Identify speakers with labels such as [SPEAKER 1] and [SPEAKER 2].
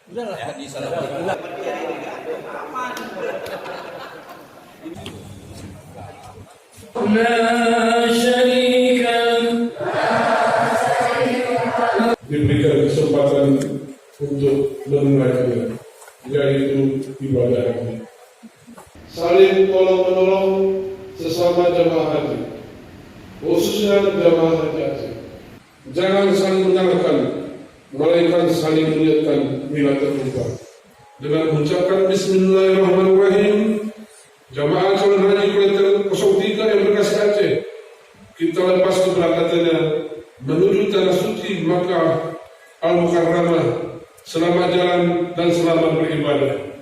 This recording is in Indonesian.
[SPEAKER 1] Udahlah.
[SPEAKER 2] Ya, disalam.
[SPEAKER 3] Diberikan kesempatan untuk menunaikannya, yaitu ibadah haji. Saling tolong menolong sesama jamaah haji, khususnya jamaah haji Aceh. Jangan saling menyalahkan, melainkan saling mengingatkan bila terlupa. Dengan mengucapkan Bismillahirrahmanirrahim, jamaah calon haji kloter 03 yang berkasih Aceh, kita lepas keberangkatannya menuju tanah suci Makkah Al-Mukarramah. Selamat jalan dan selamat beribadah.